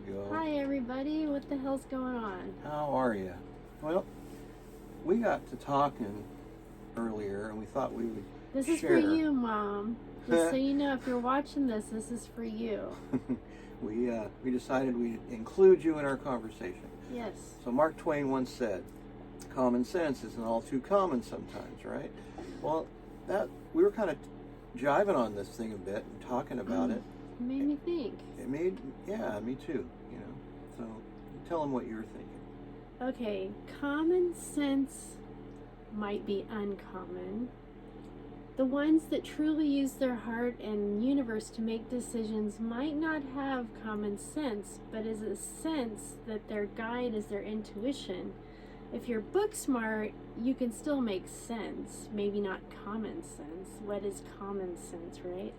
go. Hi everybody, what the hell's going on? How are you? Well, we got to talking earlier, and we thought we would This is share. for you, Mom. Just so you know, if you're watching this is for you. we decided we'd include you in our conversation. Yes. So Mark Twain once said, "Common sense isn't all too common sometimes," right? Well, that we were kind of jiving on this thing a bit and talking about it. It made me think. It made, yeah, me too. You know, so tell them what you were thinking. Okay, common sense might be uncommon. The ones that truly use their heart and universe to make decisions might not have common sense, but is a sense that their guide is their intuition. If you're book smart, you can still make sense, maybe not common sense. What is common sense, right?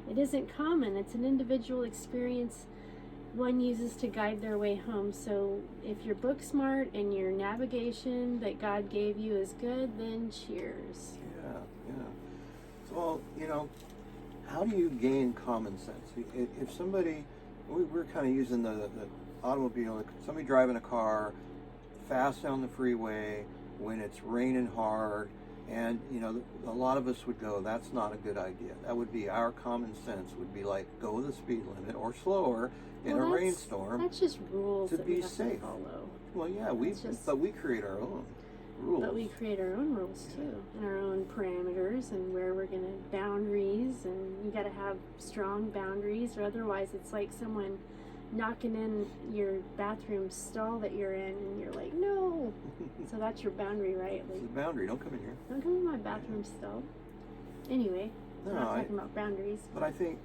It isn't common, it's an individual experience one uses to guide their way home. So if you're book smart and your navigation that God gave you is good, then cheers. Yeah. So, you know, how do you gain common sense? If somebody, we're kind of using the automobile, like somebody driving a car fast down the freeway when it's raining hard, and, you know, a lot of us would go, that's not a good idea. That would be our common sense, would be like, go the speed limit or slower in a rainstorm. That's just rules to that be we have safe. to follow. Well, yeah, but we create our own rules. But we create our own rules too, and our own parameters, and where we're gonna boundaries, and you got to have strong boundaries, or otherwise it's like someone knocking in your bathroom stall that you're in, and you're like, no. So that's your boundary, right? Like, It's a boundary. Don't come in here. don't come in my bathroom stall. Anyway, we're not talking about boundaries. But I think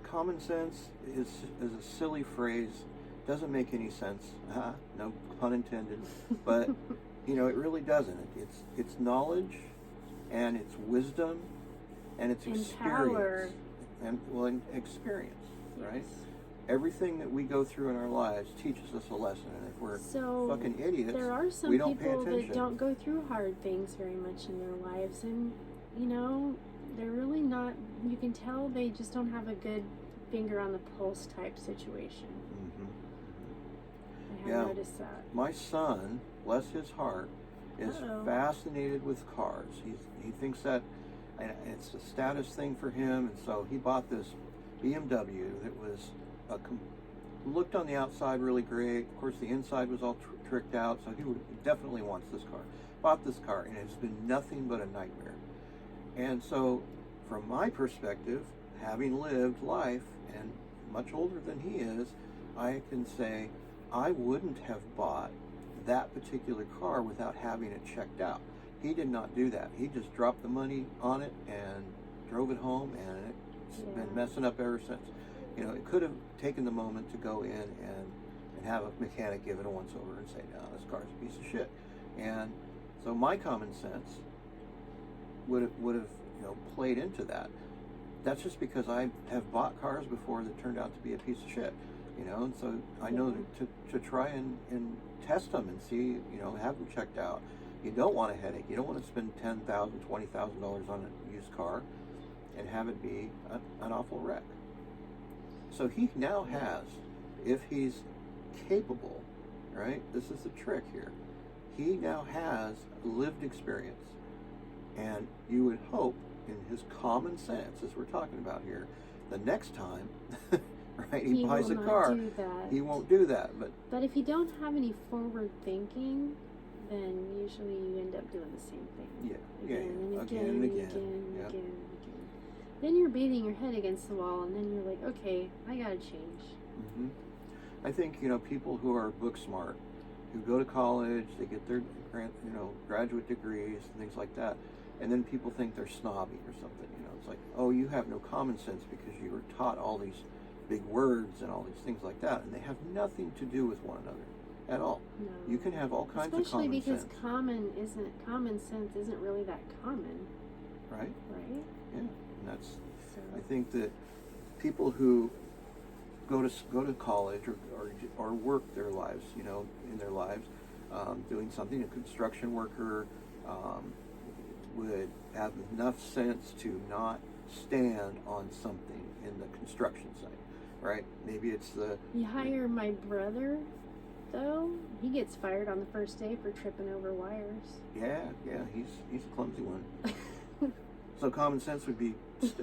common sense is a silly phrase. Doesn't make any sense. No pun intended. But you know, it really doesn't. It's knowledge, and it's wisdom, and it's experience, Power. and experience, right? Yes. Everything that we go through in our lives teaches us a lesson, and if we're fucking idiots, there are some we don't pay people attention. that don't go through hard things very much in their lives, and you know, they're really not. You can tell they just don't have a good finger on the pulse type situation. I have noticed that. My son, bless his heart, is fascinated with cars. He thinks that, and it's a status thing for him, and so he bought this BMW that was looked on the outside really great. Of course, the inside was all tricked out, so he definitely wants this car. Bought this car, and it's been nothing but a nightmare. And so, from my perspective, having lived life and much older than he is, I can say I wouldn't have bought that particular car without having it checked out. He did not do that. He just dropped the money on it and drove it home, and it's been messing up ever since. You know, it could have taken the moment to go in and have a mechanic give it a once over and say, no, this car's a piece of shit. And so my common sense would have played into that. That's just because I have bought cars before that turned out to be a piece of shit. You know, and so I know that to try and test them and see, you know, have them checked out. You don't want a headache. You don't want to spend $10,000, $20,000 on a used car and have it be an awful wreck. So he now has, if he's capable, right? This is the trick here. He now has lived experience, and you would hope, in his common sense, as we're talking about here, the next time. Right, he buys a car. He won't do that, but if you don't have any forward thinking, then usually you end up doing the same thing. Again and again. Then you're beating your head against the wall, and then you're like, okay, I gotta change. I think, you know, people who are book smart, who go to college, they get their graduate degrees and things like that, and then people think they're snobby or something. You know, it's like, oh, you have no common sense because you were taught all these big words and all these things like that, and they have nothing to do with one another at all. No. You can have all kinds of common sense. Especially because common sense isn't really that common. Right? Yeah. And that's, so. I think that people who go to college or work their lives, you know, in their lives, doing something, a construction worker would have enough sense to not stand on something in the construction site. right? Maybe it's the You hire my brother, though, he gets fired on the first day for tripping over wires. yeah, he's a clumsy one. So common sense would be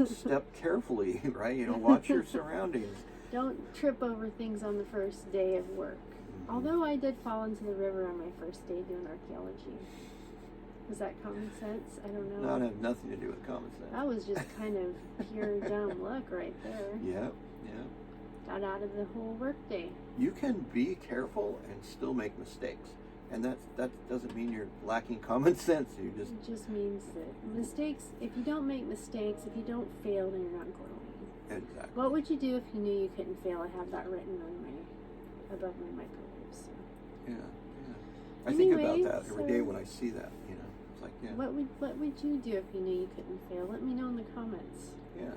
step carefully, right? You know, watch your surroundings. Don't trip over things on the first day of work. Although I did fall into the river on my first day doing archaeology. Was that common sense? I don't know. Not have nothing to do with common sense. That was just kind of pure dumb luck right there. Yeah. Got out of the whole work day. You can be careful and still make mistakes, and that doesn't mean you're lacking common sense. You just It just means that mistakes, if you don't make mistakes, if you don't fail, then you're not growing. exactly. What would you do if you knew you couldn't fail? I have that written on above my microwave. So. Yeah. I think Anyway, about that every day so- when I see that. You know, it's like yeah, What would you do if you knew you couldn't fail? Let me know in the comments. yeah.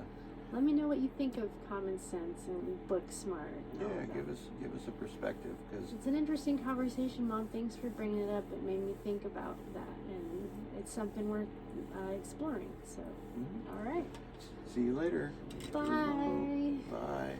Let me know what you think of common sense and book smart. And all Yeah, of give that. us a perspective because It's an interesting conversation, Mom. Thanks for bringing it up. It made me think about that, and it's something worth exploring. So, all right. See you later. Bye. Bye.